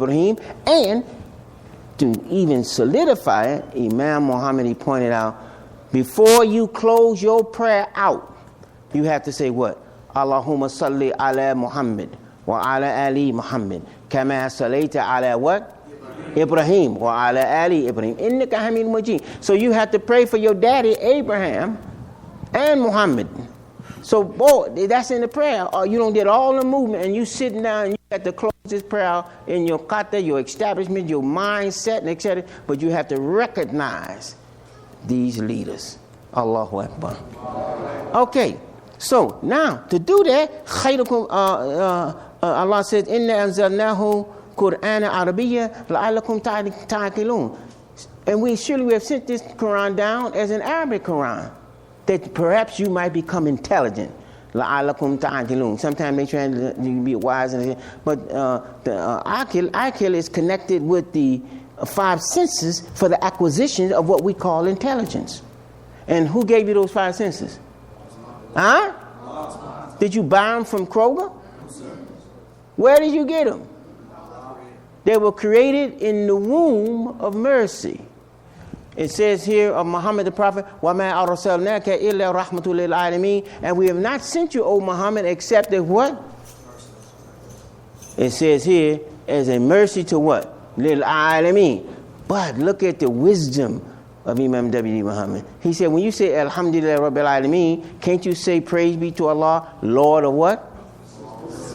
Ibrahim. And to even solidify it, Imam Muhammad, he pointed out, before you close your prayer out, you have to say what? Allahumma salli ala Muhammad wa ala ali Muhammad kama sallaita ala what? Ibrahim wa ala ali Ibrahim innaka hamid majid. So you have to pray for your daddy Abraham and Muhammad. So boy, that's in the prayer. Or you don't get all the movement and you sitting down and you have to close this prayer out in your kata, your establishment, your mindset, and etc. But you have to recognize these leaders. Allahu Akbar. Okay, so now to do that, Allah says, "Inna anzalnahu Qur'ana Arabiyya la'allakum ta'qilun." And we have sent this Quran down as an Arabic Quran, that perhaps you might become intelligent. La'allakum ta'qilun. Sometimes they try to be wise, but the akil is connected with the five senses for the acquisition of what we call intelligence. And who gave you those five senses? Huh? Did you buy them from Kroger? Where did you get them? They were created in the womb of mercy. It says here of Muhammad the Prophet, وَمَا أَرْسَلْنَاكَ إِلَّا رَحْمَةٌ لِلْعَالَمِينَ. And we have not sent you, O Muhammad, except as what? It says here, as a mercy to what? لِلْعَالَمِينَ. But look at the wisdom of Imam W. Muhammad. He said, when you say Alhamdulillah Rabbil Alameen, can't you say praise be to Allah, Lord of what?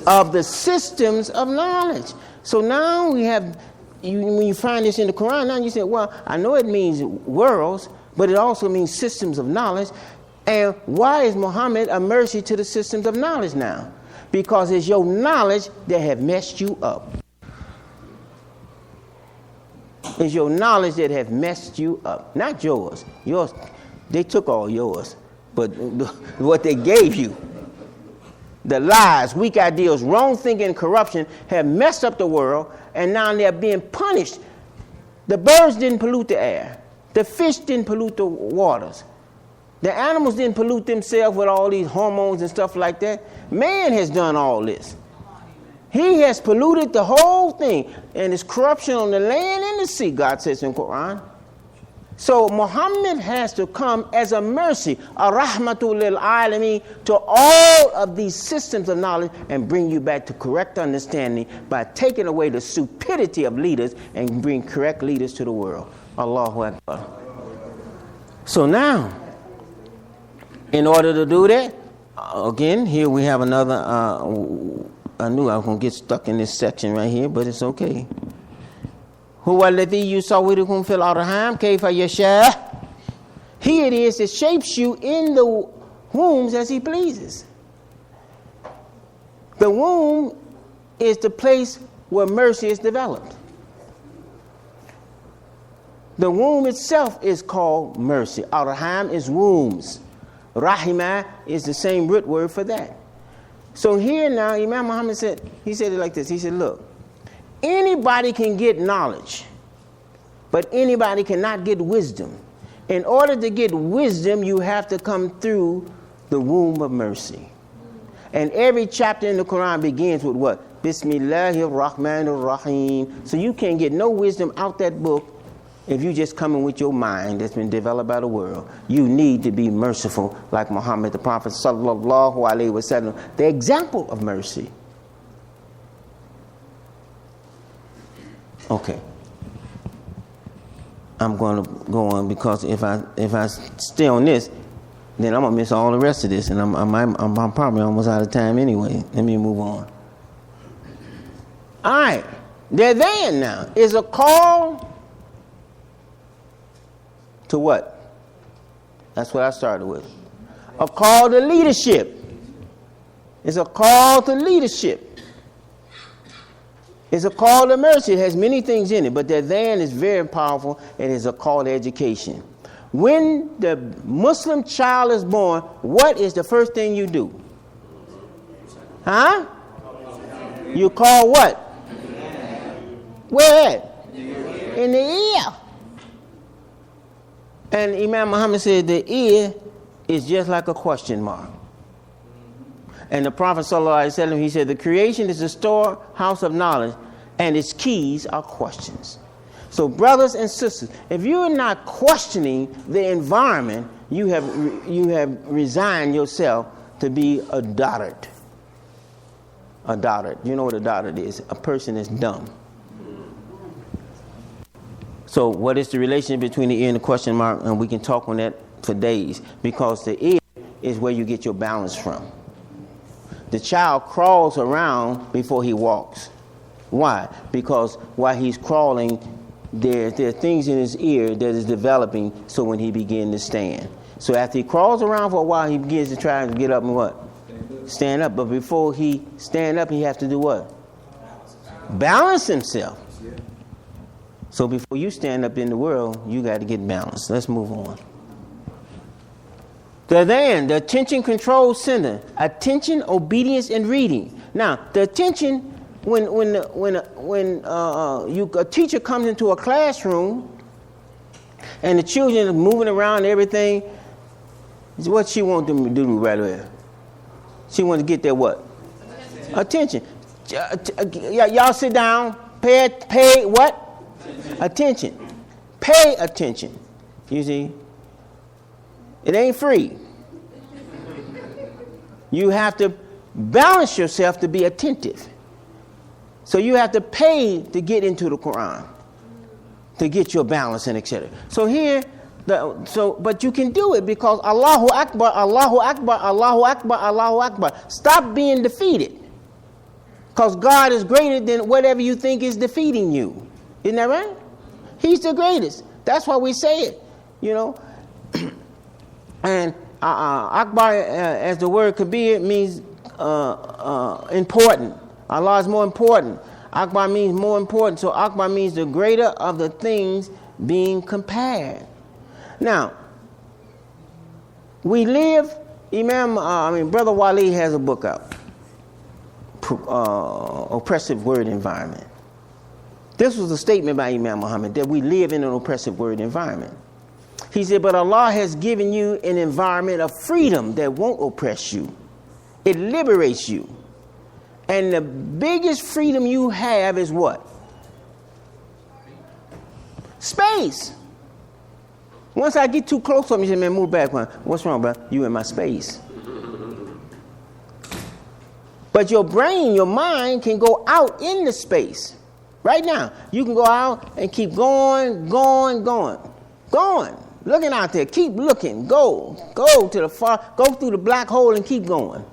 Of the systems of knowledge. So now we have, when you find this in the Quran, now you say, well, I know it means worlds, but it also means systems of knowledge. And why is Muhammad a mercy to the systems of knowledge now? Because it's your knowledge that have messed you up. It's your knowledge that have messed you up. Not yours. Yours, they took all yours. But what they gave you, the lies, weak ideals, wrong thinking, and corruption have messed up the world, and now they're being punished. The birds didn't pollute the air. The fish didn't pollute the waters. The animals didn't pollute themselves with all these hormones and stuff like that. Man has done all this. He has polluted the whole thing, and it's corruption on the land and the sea, God says in the Quran. So Muhammad has to come as a mercy, a rahmatul lil alameen, to all of these systems of knowledge and bring you back to correct understanding by taking away the stupidity of leaders and bring correct leaders to the world. Allahu Akbar. So now, in order to do that, again, here we have another, I knew I was going to get stuck in this section right here, but it's okay. هُوَ الَّذِي يُصَوِّرُكُمْ فِي الْأَرْحَامِ كَيْفَ يَشَاءُ. He it is that shapes you in the wombs as he pleases. The womb is the place where mercy is developed. The womb itself is called mercy. Arham is wombs. Rahima is the same root word for that. So here now, Imam Muhammad said, he said it like this. He said, look, anybody can get knowledge, but anybody cannot get wisdom. In order to get wisdom, you have to come through the womb of mercy. And every chapter in the Quran begins with what? Bismillahir Rahmanir Rahim. So you can't get no wisdom out that book if you just coming with your mind that's been developed by the world. You need to be merciful like Muhammad the Prophet sallallahu alaihi wasallam, the example of mercy. Okay. I'm going to go on because if I stay on this, then I'm going to miss all the rest of this, and I'm probably almost out of time anyway. Let me move on. All right. They're there now. Is a call to what? That's what I started with. A call to leadership. It's a call to leadership. It's a call to mercy. It has many things in it, but that then is very powerful. It is a call to education. When the Muslim child is born, what is the first thing you do? Huh? You call what? Where? In the ear. And Imam Muhammad said the ear is just like a question mark. And the Prophet sallallahu alaihi wasallam, he said the creation is a storehouse of knowledge, And its keys are questions. So brothers and sisters, if you're not questioning the environment, you have resigned yourself to be a dotard. A dotard. You know what a dotard is? A person that's dumb. So what is the relationship between the ear and the question mark? And we can talk on that for days. Because the ear is where you get your balance from. The child crawls around before he walks. Why? Because while he's crawling, there are things in his ear that is developing so when he begins to stand. So after he crawls around for a while, he begins to try to get up and what? Stand up. But before he stand up, he has to do what? Balance himself. So before you stand up in the world, you got to get balanced. Let's move on. The attention control center. Attention, obedience, and reading. Now, the attention, when a teacher comes into a classroom and the children are moving around and everything, what she wants them to do right away? She wants to get their what? Attention. Y'all sit down. Pay what? Attention. Pay attention. You see? It ain't free. You have to balance yourself to be attentive. So you have to pay to get into the Quran, to get your balance and etc. So here, but you can do it because Allahu Akbar, Allahu Akbar, Allahu Akbar, Allahu Akbar. Stop being defeated. Because God is greater than whatever you think is defeating you. Isn't that right? He's the greatest. That's why we say it, you know. And Akbar, as the word kabir, means important. Allah is more important. Akbar means more important. So Akbar means the greater of the things being compared. Now, we live, Brother Wali has a book out, Oppressive Word Environment. This was a statement by Imam Muhammad that we live in an oppressive word environment. He said, but Allah has given you an environment of freedom that won't oppress you. It liberates you. And the biggest freedom you have is what? Space. Once I get too close to him, he said, man, move back. What's wrong, bro? You in my space. But your brain, your mind can go out in the space. Right now, you can go out and keep going. Looking out there, keep looking. Go to the far, go through the black hole and keep going.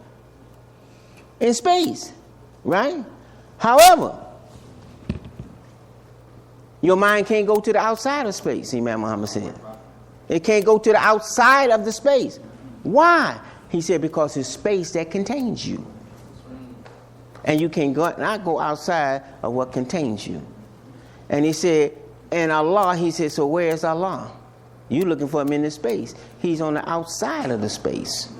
In space, right? However, your mind can't go to the outside of space, Imam Muhammad said. It can't go to the outside of the space. Why? He said, because it's space that contains you. And you can not go outside of what contains you. And he said, and Allah, he said, so where is Allah? You looking for him in the space. He's on the outside of the space.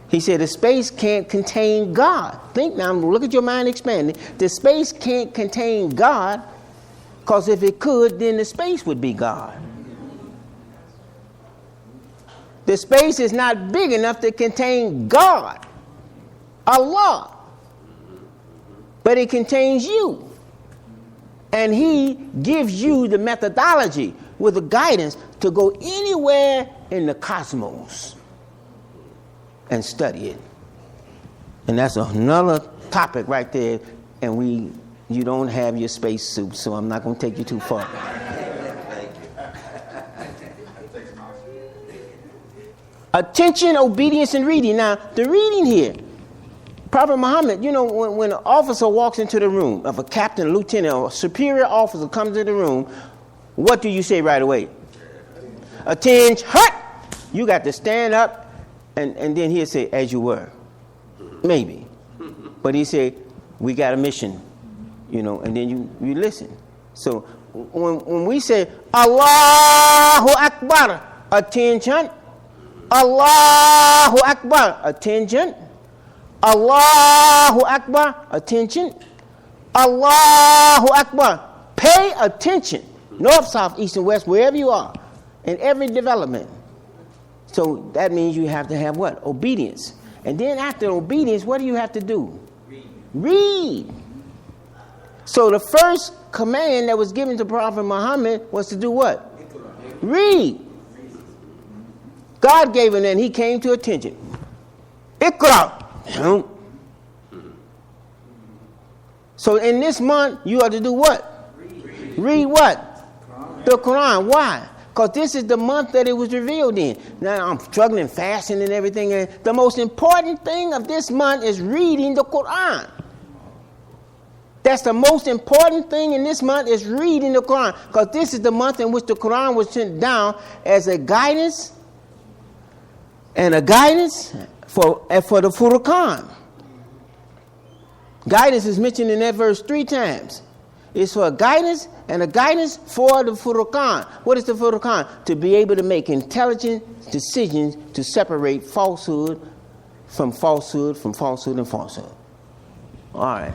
He said the space can't contain God. Think now, look at your mind expanding. The space can't contain God, because if it could, then the space would be God. The space is not big enough to contain God, Allah. But it contains you. And he gives you the methodology with the guidance to go anywhere in the cosmos and study it. And that's another topic right there. And you don't have your space suit, so I'm not going to take you too far. Attention, obedience, and reading. Now, the reading here, Prophet Muhammad, when an officer walks into the room, if a captain, lieutenant, or superior officer comes into the room, what do you say right away? Attention, hut! You got to stand up, and then he'll say, as you were. Maybe. But he said, we got a mission, and then you listen. So when we say, Allahu Akbar, attention. Allahu Akbar, attention. Allahu Akbar, attention. Allahu Akbar, pay attention. North, south, east, and west, wherever you are, in every development. So that means you have to have what? Obedience. And then after obedience, what do you have to do? Read. So the first command that was given to Prophet Muhammad was to do what? Read. God gave him that, and he came to attention. Iqra. So in this month, you are to do what? Read what? The Quran. Why? Because this is the month that it was revealed in. Now I'm struggling, fasting and everything. And the most important thing of this month is reading the Quran. That's the most important thing in this month is reading the Quran. Because this is the month in which the Quran was sent down as a guidance and a guidance for the Furqan. Guidance is mentioned in that verse 3 times. It's for a guidance and a guidance for the Furqan. What is the Furqan? To be able to make intelligent decisions to separate falsehood from falsehood, from falsehood and falsehood. All right.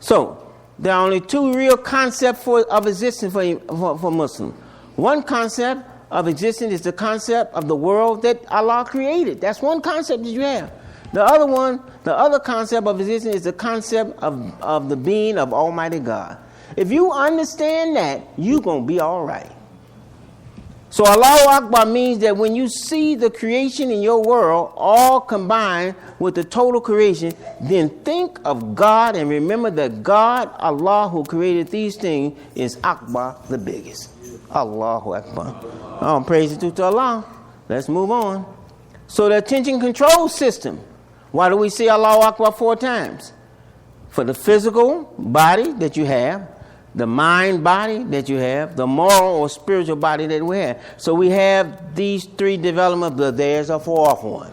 So, there are only 2 real concepts of existence for Muslims. One concept of existence is the concept of the world that Allah created. That's one concept that you have. The other concept of existence is the concept of the being of Almighty God. If you understand that, you're going to be all right. So Allahu Akbar means that when you see the creation in your world all combined with the total creation, then think of God and remember that God, Allah, who created these things, is Akbar, the biggest. Allahu Akbar. Oh, praise it to Allah. Let's move on. So the attention control system. Why do we say Allahu Akbar 4 times? For the physical body that you have, the mind body that you have, the moral or spiritual body that we have. So we have these 3 developments, but there's a 4th one.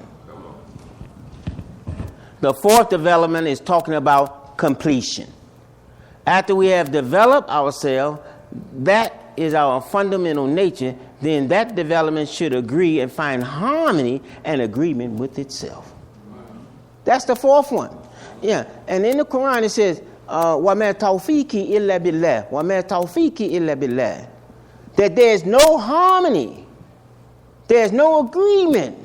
The 4th development is talking about completion. After we have developed ourselves, that is our fundamental nature, then that development should agree and find harmony and agreement with itself. That's the 4th one. Yeah, and in the Quran it says, وَمَا تَوْفِيقِ إِلَّا بِاللَّهِ وَمَا تَوْفِيقِ إِلَّا بِاللَّهِ. That there's no harmony, there's no agreement,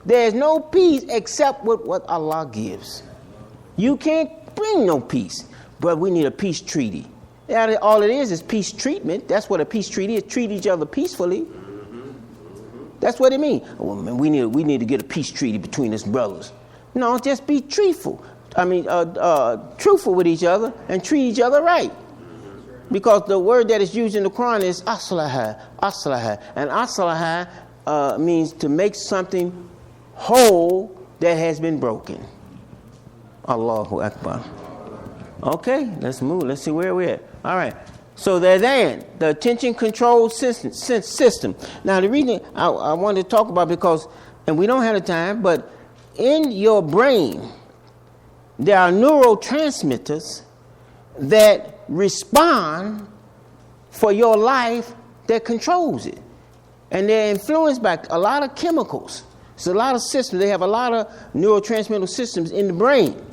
there's no peace except with what Allah gives. You can't bring no peace, but we need a peace treaty. All it is peace treatment. That's what a peace treaty is. Treat each other peacefully. That's what it means. Well, man, we need to get a peace treaty between us brothers. No, just be truthful. Truthful with each other and treat each other right. Because the word that is used in the Quran is aslaha, aslaha. And aslaha means to make something whole that has been broken. Allahu Akbar. Okay, let's move. Let's see where we're at. All right. So there's the attention control system. Now the reason I wanted to talk about, because, and we don't have the time, but in your brain, there are neurotransmitters that respond for your life that controls it. And they're influenced by a lot of chemicals. It's a lot of systems. They have a lot of neurotransmitter systems in the brain.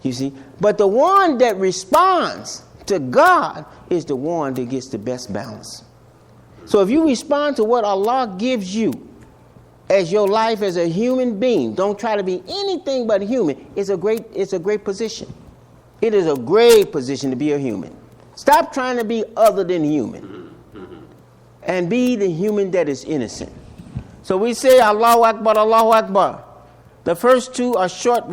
You see? But the one that responds to God is the one that gets the best balance. So if you respond to what Allah gives you as your life as a human being, don't try to be anything but human. It's a great position. It is a great position to be a human. Stop trying to be other than human and be the human that is innocent. So we say Allahu Akbar, Allahu Akbar. The first 2 are short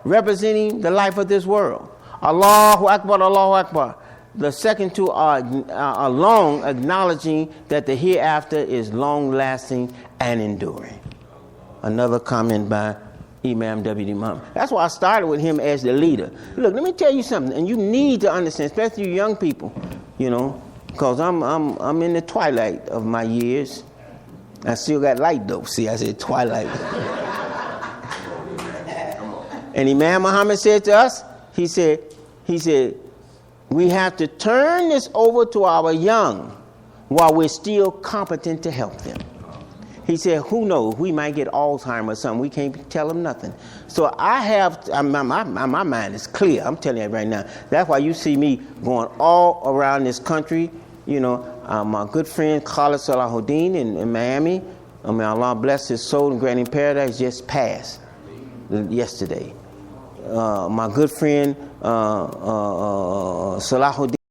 representing the life of this world. Allahu Akbar, Allahu Akbar. The second 2 are long, acknowledging that the hereafter is long-lasting and enduring. Another comment by Imam Imam. That's why I started with him as the leader. Look, let me tell you something, and you need to understand, especially you young people, because I'm in the twilight of my years. I still got light though. See, I said twilight. And Imam Muhammad said to us, he said, we have to turn this over to our young while we're still competent to help them. He said, who knows, we might get Alzheimer's or something. We can't tell them nothing. So my mind is clear. I'm telling you right now. That's why you see me going all around this country. My good friend Khalis in Miami. May Allah bless his soul and grant him paradise, just passed yesterday. my good friend Salahuddin